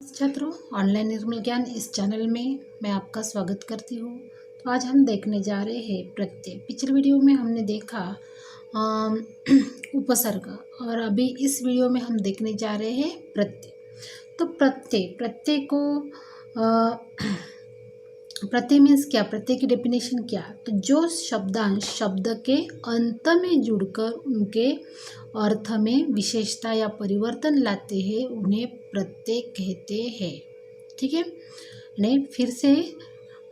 छात्रों, ऑनलाइन निर्मल ज्ञान इस चैनल में मैं आपका स्वागत करती हूँ। तो आज हम देखने जा रहे हैं प्रत्यय। पिछले वीडियो में हमने देखा उपसर्ग और अभी इस वीडियो में हम देखने जा रहे हैं प्रत्यय। तो प्रत्यय को प्रत्यय मीन्स क्या, प्रत्यय की डेफिनेशन क्या। तो जो शब्दांश शब्द के अंत में जुड़कर उनके अर्थ में विशेषता या परिवर्तन लाते हैं उन्हें प्रत्यय कहते हैं। ठीक है, नहीं फिर से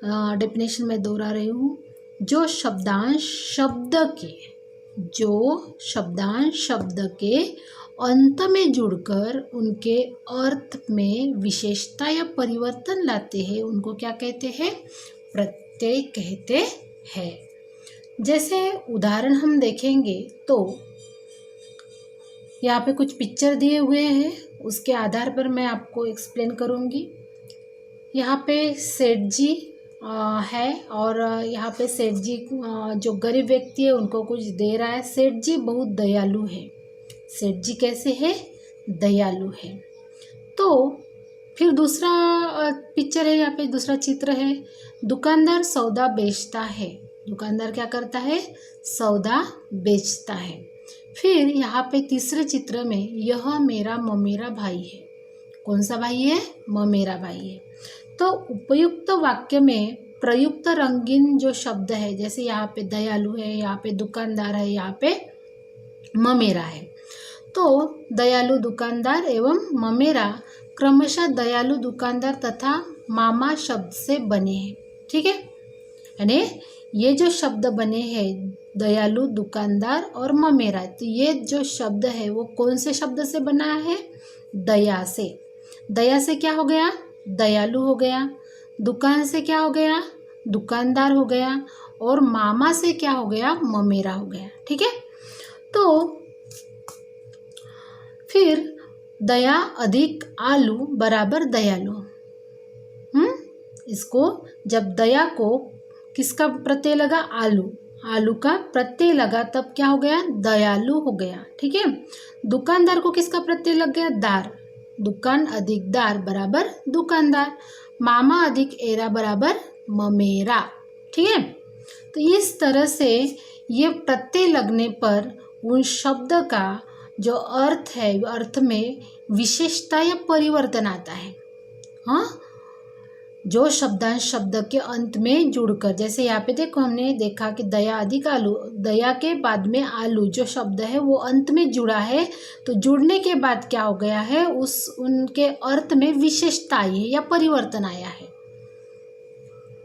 डेफिनेशन में दोहरा रही हूँ। जो शब्दांश शब्द के अंत में जुड़कर उनके अर्थ में विशेषता या परिवर्तन लाते हैं उनको क्या कहते हैं, प्रत्यय कहते हैं। जैसे उदाहरण हम देखेंगे तो यहाँ पे कुछ पिक्चर दिए हुए हैं, उसके आधार पर मैं आपको एक्सप्लेन करूँगी। यहाँ पे सेठ जी है और यहाँ पे सेठ जी जो गरीब व्यक्ति है उनको कुछ दे रहा है। सेठ जी बहुत दयालु है। सेठ जी कैसे है, दयालु है। तो फिर दूसरा पिक्चर है, यहाँ पे दूसरा चित्र है। दुकानदार सौदा बेचता है। दुकानदार क्या करता है, सौदा बेचता है। फिर यहाँ पे तीसरे चित्र में यह मेरा ममेरा भाई है। कौन सा भाई है, ममेरा भाई है। तो उपयुक्त वाक्य में प्रयुक्त रंगीन जो शब्द है, जैसे यहाँ पे दयालु है, यहाँ पे दुकानदार है, यहाँ पे ममेरा है। तो दयालु दुकानदार एवं ममेरा क्रमशः दयालु दुकानदार तथा मामा शब्द से बने हैं। ठीक है, यानी ये जो शब्द बने हैं दयालु दुकानदार और ममेरा, तो ये जो शब्द है वो कौन से शब्द से बना है, दया से। दया से क्या हो गया, दयालु हो गया। दुकान से क्या हो गया, दुकानदार हो गया। और मामा से क्या हो गया, ममेरा हो गया। ठीक है, तो फिर दया अधिक आलू बराबर दयालु। इसको जब दया को किसका प्रत्यय लगा, आलू का प्रत्यय लगा तब क्या हो गया, दयालु हो गया। ठीक है, दुकानदार को किसका प्रत्यय लग गया, दार। दुकान अधिक दार बराबर दुकानदार। मामा अधिक एरा बराबर ममेरा। ठीक है, तो इस तरह से ये प्रत्यय लगने पर उन शब्द का जो अर्थ है, अर्थ में विशेषता या परिवर्तन आता है। हाँ, जो शब्दांश शब्द के अंत में जुड़कर, जैसे यहाँ पे देखो हमने देखा कि दया अधिक आलू, दया के बाद में आलू जो शब्द है वो अंत में जुड़ा है। तो जुड़ने के बाद क्या हो गया है, उनके अर्थ में विशेषता आई है या परिवर्तन आया है।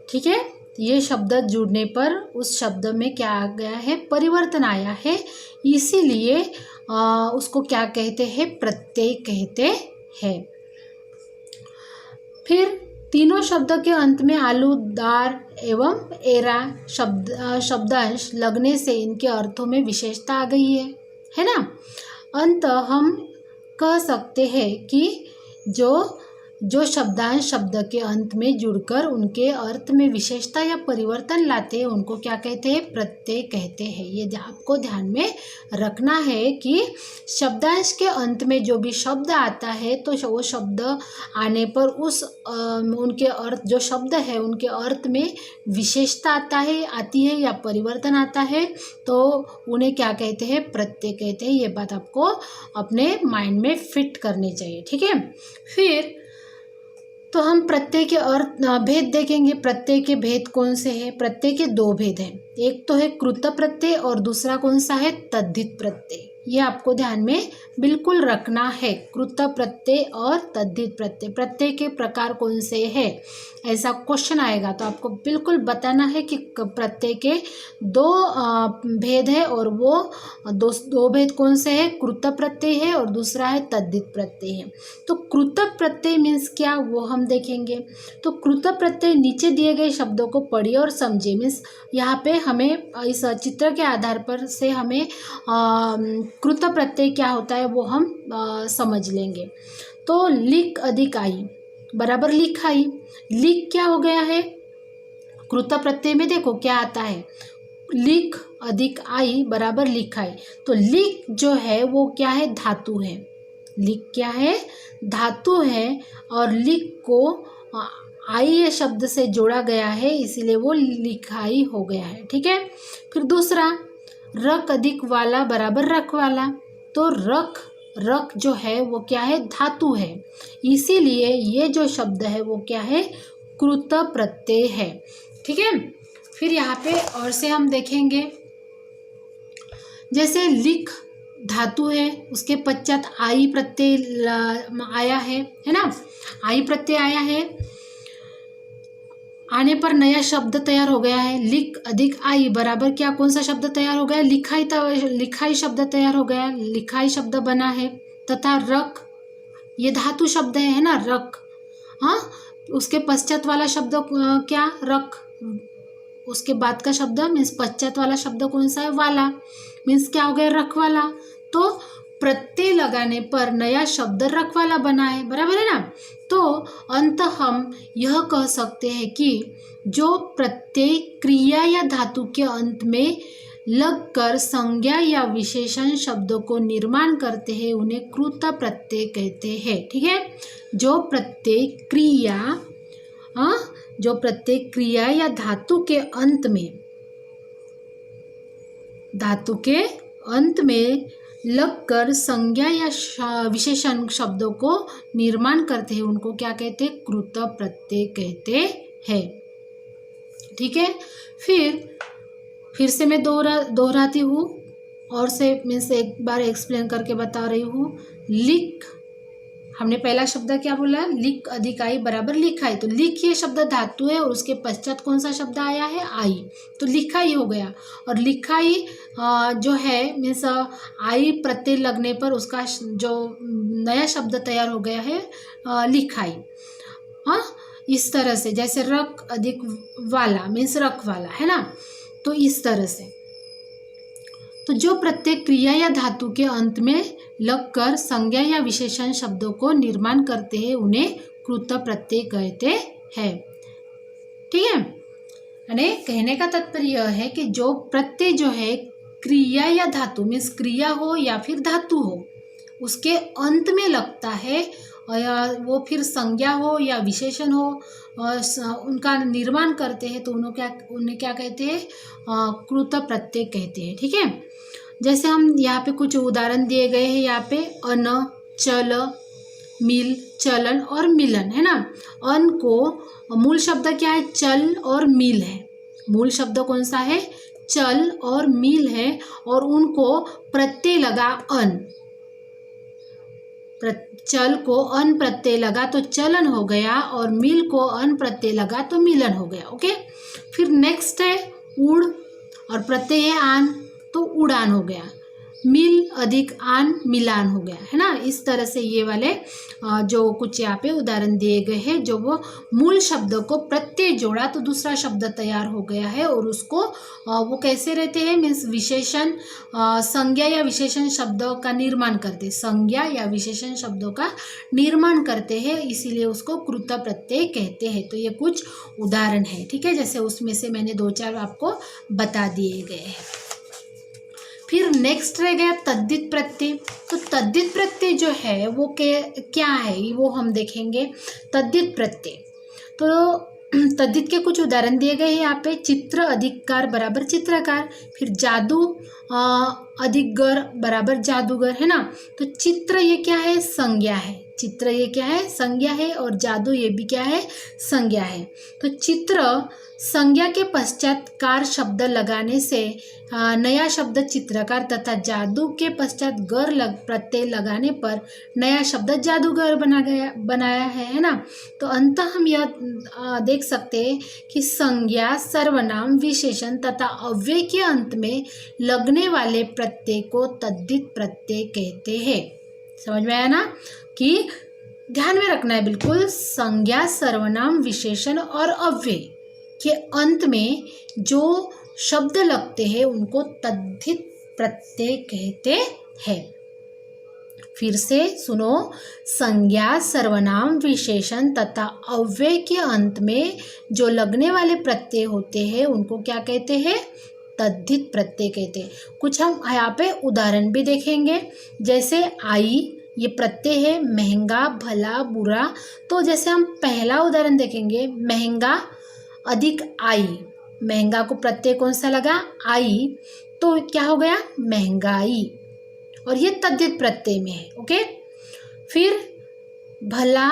ठीक है, ये शब्द जुड़ने पर उस शब्द में क्या आ गया है, परिवर्तन आया है। इसीलिए उसको क्या कहते हैं, प्रत्यय कहते हैं। फिर तीनों शब्द के अंत में आलू, दार एवं एरा शब्दांश लगने से इनके अर्थों में विशेषता आ गई है ना। अंत हम कह सकते हैं कि जो शब्दांश शब्द के अंत में जुड़कर उनके अर्थ में विशेषता या परिवर्तन लाते हैं उनको क्या कहते हैं, प्रत्यय कहते हैं। ये आपको ध्यान में रखना है कि शब्दांश के अंत में जो भी शब्द आता है तो वो शब्द आने पर उनके अर्थ, जो शब्द है उनके अर्थ में विशेषता आती है या परिवर्तन आता है तो उन्हें क्या कहते हैं, प्रत्यय कहते हैं। ये बात आपको अपने माइंड में फिट करनी चाहिए। ठीक है, फिर तो हम प्रत्यय के अर्थ भेद देखेंगे। प्रत्यय के भेद कौन से हैं, प्रत्यय के दो भेद हैं। एक तो है कृत प्रत्यय और दूसरा कौन सा है, तद्धित प्रत्यय। ये आपको ध्यान में बिल्कुल रखना है, कृत प्रत्यय और तद्धित प्रत्यय। प्रत्यय के प्रकार कौन से हैं, ऐसा क्वेश्चन आएगा तो आपको बिल्कुल बताना है कि प्रत्यय के दो भेद है और वो दो भेद कौन से हैं, कृत प्रत्यय है और दूसरा है तद्धित प्रत्यय है। तो कृत प्रत्यय मीन्स क्या, वो हम देखेंगे। तो कृत प्रत्यय नीचे दिए गए शब्दों को पढ़िए और समझिए। मीन्स यहाँ पे हमें इस चित्र के आधार पर से हमें कृत प्रत्यय क्या होता है वो हम समझ लेंगे। तो लिख अधिक आई बराबर लिखाई। लिख क्या हो गया है, कृत प्रत्यय में देखो क्या आता है, लिख अधिक आई बराबर लिखाई। तो लिख जो है वो क्या है, धातु है। लिक क्या है, धातु है, और लिक को आई शब्द से जोड़ा गया है, इसीलिए वो लिखाई हो गया है। ठीक है। फिर दूसरा, रक अधिक वाला बराबर रख वाला, तो रक जो है वो क्या है, धातु है, इसीलिए ये जो शब्द है वो क्या है, कृत प्रत्यय है। ठीक है। फिर यहाँ पे और से हम देखेंगे, जैसे लिख धातु है, उसके पश्चात आई प्रत्यय आया है ना, आई प्रत्यय आया है, आने पर नया शब्द तैयार हो गया है। लिख अधिक आई बराबर क्या, कौन सा शब्द तैयार हो गया, लिखाई शब्द तैयार हो गया, लिखाई शब्द बना है। तथा रक, ये धातु शब्द है ना, रक, हाँ, उसके पश्चात वाला शब्द क्या, रक, उसके बाद का शब्द मीन्स पश्चात वाला शब्द कौन सा है, वाला, मीन्स क्या हो गया, रख वाला। तो प्रत्यय लगाने पर नया शब्द रख वाला बना है, बराबर है ना। तो अंत हम यह कह सकते हैं कि जो प्रत्यय क्रिया या धातु के अंत में लगकर संज्ञा या विशेषण शब्दों को निर्माण करते हैं उन्हें कृत प्रत्यय कहते हैं। ठीक है। जो प्रत्यय क्रिया या धातु के अंत में लगकर संज्ञा या विशेषण शब्दों को निर्माण करते हैं उनको क्या कहते हैं, कृत प्रत्यय कहते हैं। ठीक है। फिर से मैं दोहराती हूँ और से मीन्स एक बार एक्सप्लेन करके बता रही हूँ। लिख, हमने पहला शब्द क्या बोला, लिख अधिक आई बराबर लिखाई, तो लिख ये शब्द धातु है और उसके पश्चात कौन सा शब्द आया है, आई, तो लिखाई हो गया। और लिखाई जो है मीन्स आई प्रत्यय लगने पर उसका जो नया शब्द तैयार हो गया है लिखाई। हाँ, इस तरह से, जैसे रक अधिक वाला मीन्स रख वाला है ना, तो इस तरह से। तो जो प्रत्येक क्रिया या धातु के अंत में लगकर संज्ञा या विशेषण शब्दों को निर्माण करते हैं उन्हें कृत प्रत्यय कहते हैं। ठीक है। यानी कहने का तात्पर्य यह है कि जो प्रत्यय जो है क्रिया या धातु मीन्स क्रिया हो या फिर धातु हो उसके अंत में लगता है, और वो फिर संज्ञा हो या विशेषण हो और उनका निर्माण करते हैं तो उन्हें क्या कहते हैं, कृत प्रत्यय कहते हैं। ठीक है। जैसे हम यहाँ पे कुछ उदाहरण दिए गए हैं, यहाँ पे अन, चल, मिल, चलन और मिलन है ना। अन को मूल शब्द क्या है, चल और मिल है, मूल शब्द कौन सा है, चल और मिल है, और उनको प्रत्यय लगा अन, चल को अन प्रत्यय लगा तो चलन हो गया, और मिल को अन प्रत्यय लगा तो मिलन हो गया। ओके। फिर नेक्स्ट है उड़, और प्रत्यय है आन तो उड़ान हो गया, मिल अधिक आन मिलान हो गया, है ना। इस तरह से ये वाले जो कुछ यहाँ पे उदाहरण दिए गए हैं, जो वो मूल शब्द को प्रत्यय जोड़ा तो दूसरा शब्द तैयार हो गया है, और उसको वो कैसे रहते हैं मीन्स विशेषण संज्ञा या विशेषण शब्दों का निर्माण करते, संज्ञा या विशेषण शब्दों का निर्माण करते हैं, इसीलिए उसको कृत प्रत्यय कहते हैं। तो ये कुछ उदाहरण है। ठीक है। जैसे उसमें से मैंने 2-4 आपको बता दिए गए हैं। फिर नेक्स्ट रह गया तद्धित प्रत्यय। तो तद्धित प्रत्यय जो है वो क्या है वो हम देखेंगे। तद्धित प्रत्यय, तो तद्धित के कुछ उदाहरण दिए गए हैं यहाँ पे। चित्र अधिकार बराबर चित्रकार, फिर जादू अधिक गर बराबर जादूगर, है ना। तो चित्र ये क्या है, संज्ञा है, चित्र ये क्या है, संज्ञा है, और जादू ये भी क्या है, संज्ञा है। तो चित्र संज्ञा के पश्चात कार शब्द लगाने से नया शब्द चित्रकार, तथा जादू के पश्चात गर प्रत्यय लगाने पर नया शब्द जादूगर बनाया है ना। तो अंततः हम यह देख सकते हैं कि संज्ञा, सर्वनाम, विशेषण तथा अव्यय के अंत में लगने वाले प्रत्यय को तद्धित प्रत्यय कहते हैं। समझ में आया ना, कि ध्यान में रखना है बिल्कुल, संज्ञा, सर्वनाम, विशेषण और अव्यय के अंत में जो शब्द लगते हैं उनको तद्धित प्रत्यय कहते हैं। फिर से सुनो, संज्ञा, सर्वनाम, विशेषण तथा अव्यय के अंत में जो लगने वाले प्रत्यय होते हैं उनको क्या कहते हैं, तद्धित प्रत्यय कहते हैं। कुछ हम यहाँ पे उदाहरण भी देखेंगे, जैसे आई, ये प्रत्यय है महंगा, भला, बुरा। तो जैसे हम पहला उदाहरण देखेंगे, महंगा अधिक आई, महंगा को प्रत्यय कौन सा लगा, आई, तो क्या हो गया, महंगाई, और ये तद्धित प्रत्यय में है। ओके, फिर भला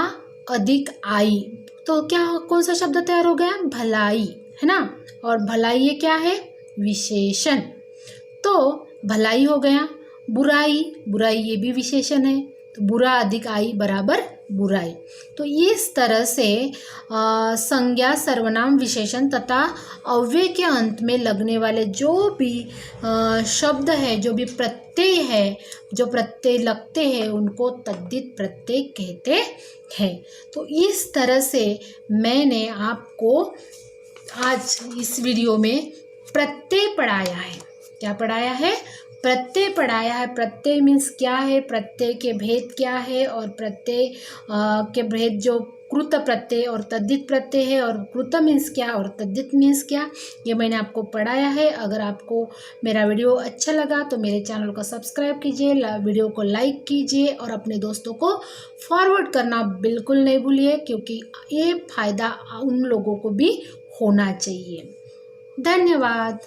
अधिक आई, तो क्या कौन सा शब्द तैयार हो गया, भलाई, है ना। और भलाई ये क्या है, विशेषण, तो भलाई हो गया। बुराई, बुराई ये भी विशेषण है, तो बुरा अधिक आई बराबर बुराई। तो इस तरह से संज्ञा, सर्वनाम, विशेषण तथा अव्यय के अंत में लगने वाले जो भी शब्द है, जो भी प्रत्यय है, जो प्रत्यय लगते हैं, उनको तद्धित प्रत्यय कहते हैं। तो इस तरह से मैंने आपको आज इस वीडियो में प्रत्यय पढ़ाया है। क्या पढ़ाया है, प्रत्यय पढ़ाया है। प्रत्यय मीन्स क्या है, प्रत्यय के भेद क्या है, और प्रत्यय के भेद जो कृत प्रत्यय और तद्धित प्रत्यय है, और कृत मीन्स क्या और तद्धित मीन्स क्या, ये मैंने आपको पढ़ाया है। अगर आपको मेरा वीडियो अच्छा लगा तो मेरे चैनल को सब्सक्राइब कीजिए, वीडियो को लाइक कीजिए, और अपने दोस्तों को फॉरवर्ड करना बिल्कुल नहीं भूलिए, क्योंकि ये फ़ायदा उन लोगों को भी होना चाहिए। धन्यवाद।